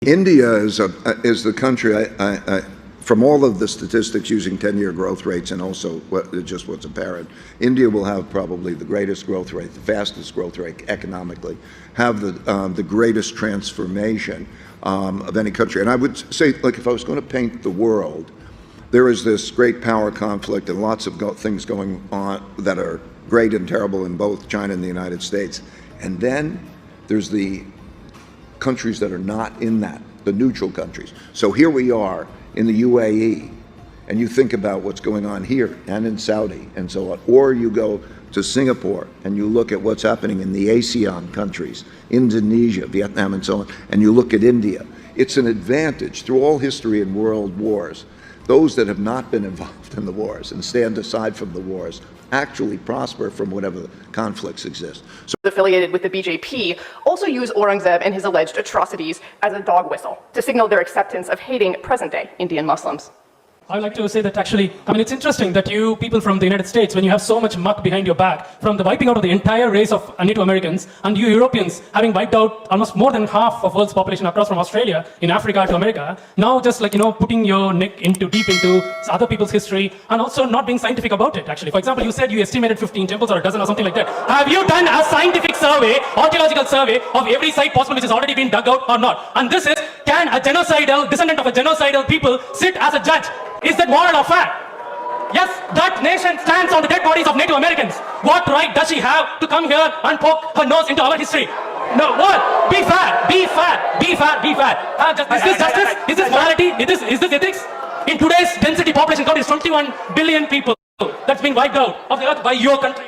India is the country, from all of the statistics using 10-year growth rates and also just what's apparent, India will have probably the greatest growth rate, the fastest growth rate economically, have the greatest transformation of any country. And I would say, like, if I was going to paint the world, there is this great power conflict and lots of things going on that are great and terrible in both China and the United States. And then there's the countries that are not in that, the neutral countries. So here we are in the UAE, and you think about what's going on here and in Saudi and so on. Or you go to Singapore and you look at what's happening in the ASEAN countries, Indonesia, Vietnam, and so on, and you look at India. It's an advantage through all history and world wars. Those that have not been involved in the wars and stand aside from the wars actually prosper from whatever conflicts exist. So affiliated with the BJP also use Aurangzeb and his alleged atrocities as a dog whistle to signal their acceptance of hating present-day Indian Muslims. I would like to say that actually, it's interesting that you people from the United States, when you have so much muck behind your back, from the wiping out of the entire race of Native Americans, and you Europeans having wiped out almost more than half of world's population across from Australia, in Africa to America, now just putting your neck deep into other people's history, and also not being scientific about it, actually. For example, you said you estimated 15 temples or a dozen or something like that. Have you done a scientific survey, archaeological survey of every site possible which has already been dug out or not? And this is, can a genocidal, descendant of a genocidal people sit as a judge? Is that moral or fact? Yes, that nation stands on the dead bodies of Native Americans. What right does she have to come here and poke her nose into our history? No, what? Be fair, be fair, be fair, be fair. Is this justice? Is this morality? Is this ethics? In today's density population count is 21 billion people that's been wiped out of the earth by your country.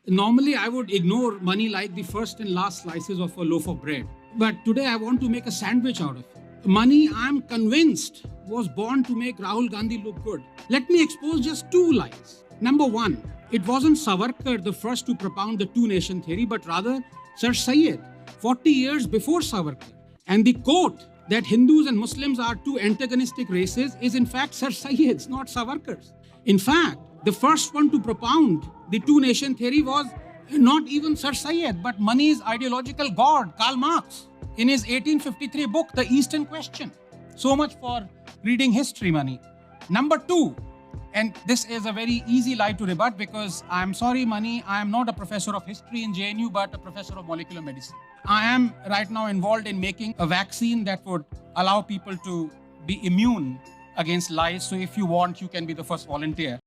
Normally, I would ignore money like the first and last slices of a loaf of bread. But today, I want to make a sandwich out of it. Money, I'm convinced, was born to make Rahul Gandhi look good. Let me expose just two lies. Number one, it wasn't Savarkar the first to propound the two-nation theory, but rather Sir Syed, 40 years before Savarkar. And the quote that Hindus and Muslims are two antagonistic races is in fact Sir Syed's, not Savarkar's. In fact, the first one to propound the two-nation theory was not even Sir Syed, but money's ideological god, Karl Marx, in his 1853 book, The Eastern Question. So much for reading history, Mani. Number two, and this is a very easy lie to rebut because I'm sorry, Mani, I am not a professor of history in JNU, but a professor of molecular medicine. I am right now involved in making a vaccine that would allow people to be immune against lies. So if you want, you can be the first volunteer.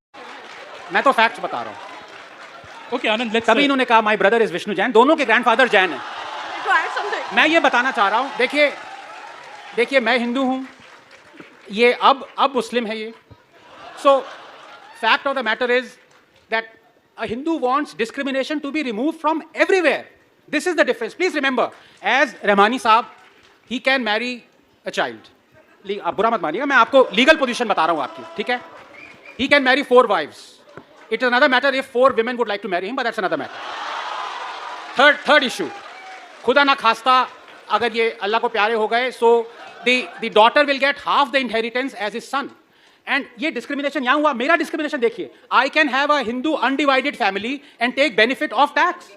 मैं तो facts बता रहा हूँ. Okay, Anand, let's. तभी इन्होंने कहा my brother is Vishnu Jain. दोनों के grandfather Jain हैं. मैं ये बताना चाह रहा हूँ, देखिए मैं हिंदू हूँ, ये अब मुस्लिम है ये. So, fact of the matter is that a Hindu wants discrimination to be removed from everywhere. This is the difference. Please remember, as Rahmani Saab, he can marry a child. आप बुरा मत मानिएगा, मैं आपको legal position बता रहा हूँ आपकी, ठीक है? He can marry 4 wives. It is another matter if 4 women would like to marry him, but that's another matter. Third issue. खुदा ना खास्ता अगर ये अल्लाह को प्यारे हो गए, so the daughter will get half the inheritance as his son. And ये discrimination यहाँ हुआ, मेरा discrimination देखिए. I can have a Hindu undivided family and take benefit of tax.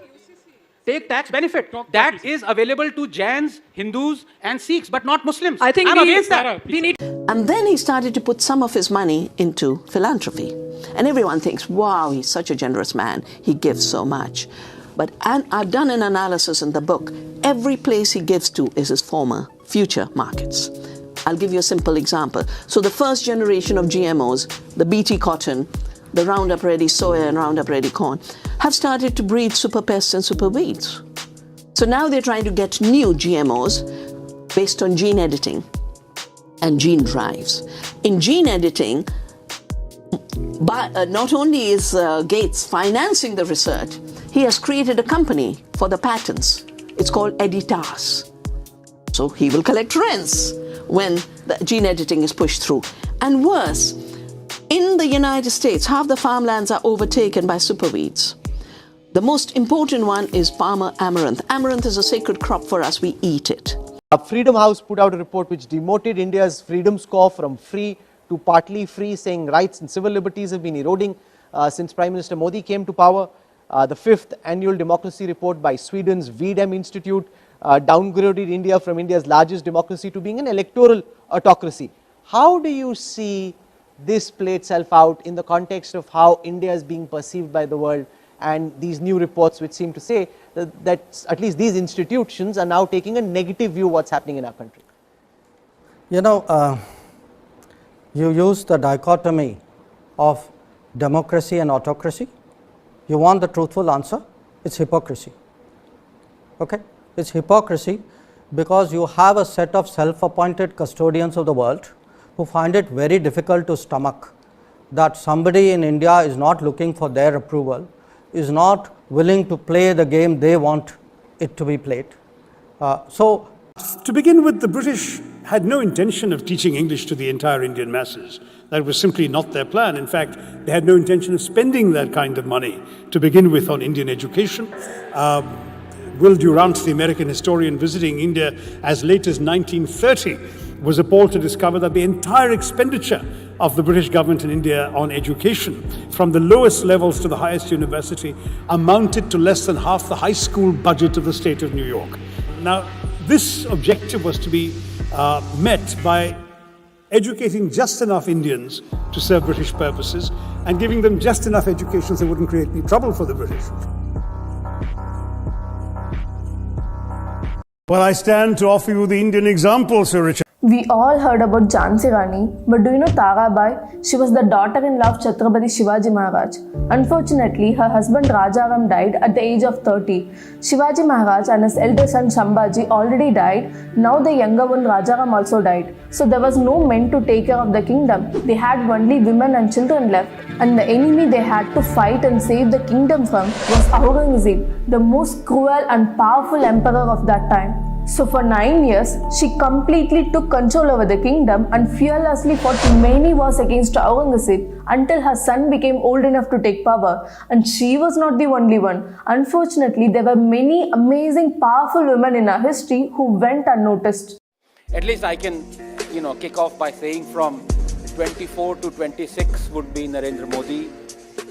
Take tax benefit. That is available to Jains, Hindus and Sikhs, but not Muslims. I think I'm against that. We need. And then he started to put some of his money into philanthropy. And everyone thinks, wow, he's such a generous man. He gives so much. And I've done an analysis in the book. Every place he gives to is his future markets. I'll give you a simple example. So the first generation of GMOs, the BT cotton, the Roundup Ready soya and Roundup Ready corn, have started to breed super pests and super weeds. So now they're trying to get new GMOs based on gene editing and gene drives. In gene editing, not only is Gates financing the research, he has created a company for the patents. It's called Editas. So he will collect rents when the gene editing is pushed through. And worse, in the United States, half the farmlands are overtaken by superweeds. The most important one is Palmer amaranth. Amaranth is a sacred crop for us. We eat it. Freedom House put out a report which demoted India's freedom score from free to partly free, saying rights and civil liberties have been eroding since Prime Minister Modi came to power. The 5th annual democracy report by Sweden's VDEM Institute downgraded India from India's largest democracy to being an electoral autocracy. How do you see this play itself out in the context of how India is being perceived by the world, and these new reports which seem to say that at least these institutions are now taking a negative view of what's happening in our country? You know, you use the dichotomy of democracy and autocracy. You want the truthful answer? It's hypocrisy. Okay? It's hypocrisy because you have a set of self-appointed custodians of the world who find it very difficult to stomach that somebody in India is not looking for their approval, is not willing to play the game they want it to be played. To begin with, the British had no intention of teaching English to the entire Indian masses. That was simply not their plan. In fact, they had no intention of spending that kind of money to begin with on Indian education. Will Durant, the American historian visiting India as late as 1930, was appalled to discover that the entire expenditure of the British government in India on education, from the lowest levels to the highest university, amounted to less than half the high school budget of the state of New York. Now, this objective was to be met by educating just enough Indians to serve British purposes and giving them just enough education so they wouldn't create any trouble for the British. Well, I stand to offer you the Indian example, Sir Richard. We all heard about Jhansi Rani, but do you know Tarabai? She was the daughter-in-law of Chhatrapati Shivaji Maharaj. Unfortunately, her husband Rajaram died at the age of 30. Shivaji Maharaj and his elder son Shambhaji already died. Now the younger one Rajaram also died. So there was no men to take care of the kingdom. They had only women and children left. And the enemy they had to fight and save the kingdom from was Aurangzeb, the most cruel and powerful emperor of that time. So for 9 years, she completely took control over the kingdom and fearlessly fought many wars against Aurangzeb until her son became old enough to take power. And she was not the only one. Unfortunately, there were many amazing, powerful women in our history who went unnoticed. At least I can, kick off by saying from 24 to 26 would be Narendra Modi.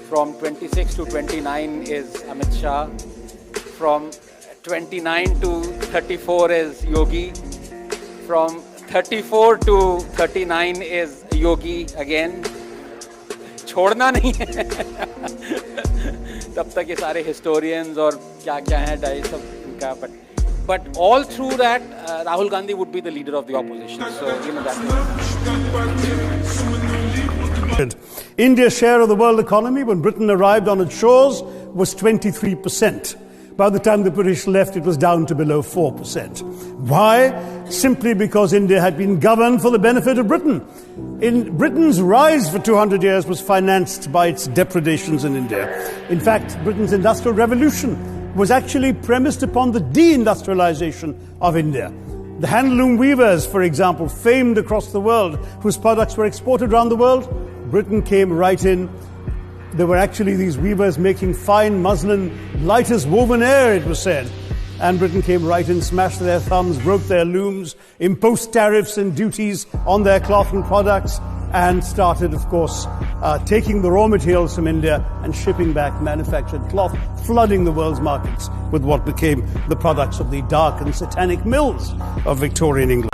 From 26 to 29 is Amit Shah. From 29 to 34 is Yogi. From 34 to 39 is Yogi again. छोड़ना नहीं है तब तक ये सारे historians और क्या हैं डाइस सब इनका but all through that Rahul Gandhi would be the leader of the opposition. So that. India's share of the world economy when Britain arrived on its shores was 23%. By the time the British left, it was down to below 4%. Why? Simply because India had been governed for the benefit of Britain. Britain's rise for 200 years was financed by its depredations in India. In fact, Britain's industrial revolution was actually premised upon the deindustrialization of India. The handloom weavers, for example, famed across the world, whose products were exported around the world, Britain came right in. There were actually these weavers making fine muslin, light as woven air, it was said. And Britain came right in, smashed their thumbs, broke their looms, imposed tariffs and duties on their cloth and products, and started, of course, taking the raw materials from India and shipping back manufactured cloth, flooding the world's markets with what became the products of the dark and satanic mills of Victorian England.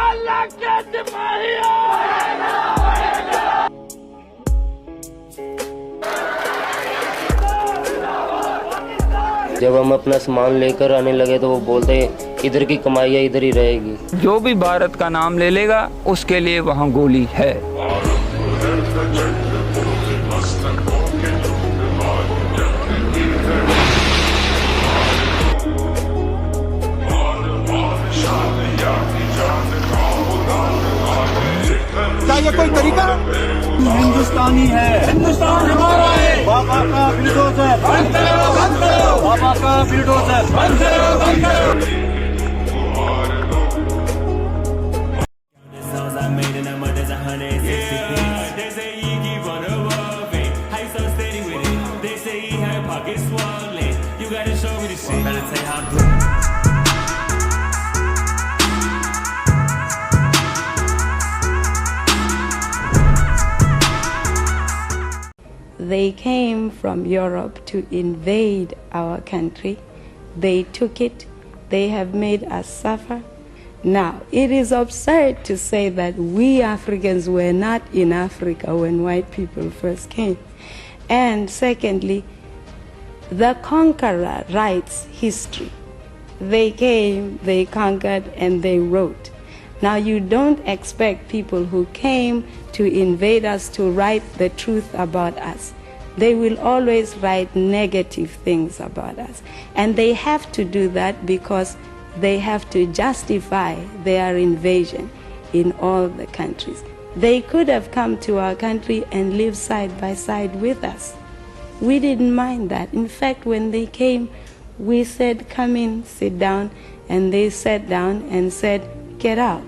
जब हम अपना सामान लेकर आने लगे तो वो बोलते इधर की कमाई है इधर ही रहेगी जो भी भारत का नाम ले लेगा उसके लिए वहाँ गोली है क्या ये कोई तरीका हिंदुस्तानी है हिंदुस्तान हमारा है बाबा का बुलडोजर बंद करो बाबा का बुलडोजर बंद करो They came from Europe to invade our country. They took it, They have made us suffer. Now, it is absurd to say that we Africans were not in Africa when white people first came. And secondly, the conqueror writes history. They came, they conquered, and they wrote. Now, you don't expect people who came to invade us to write the truth about us. They will always write negative things about us. And they have to do that because they have to justify their invasion in all the countries. They could have come to our country and lived side by side with us. We didn't mind that. In fact, when they came, we said, come in, sit down, and they sat down and said, get out.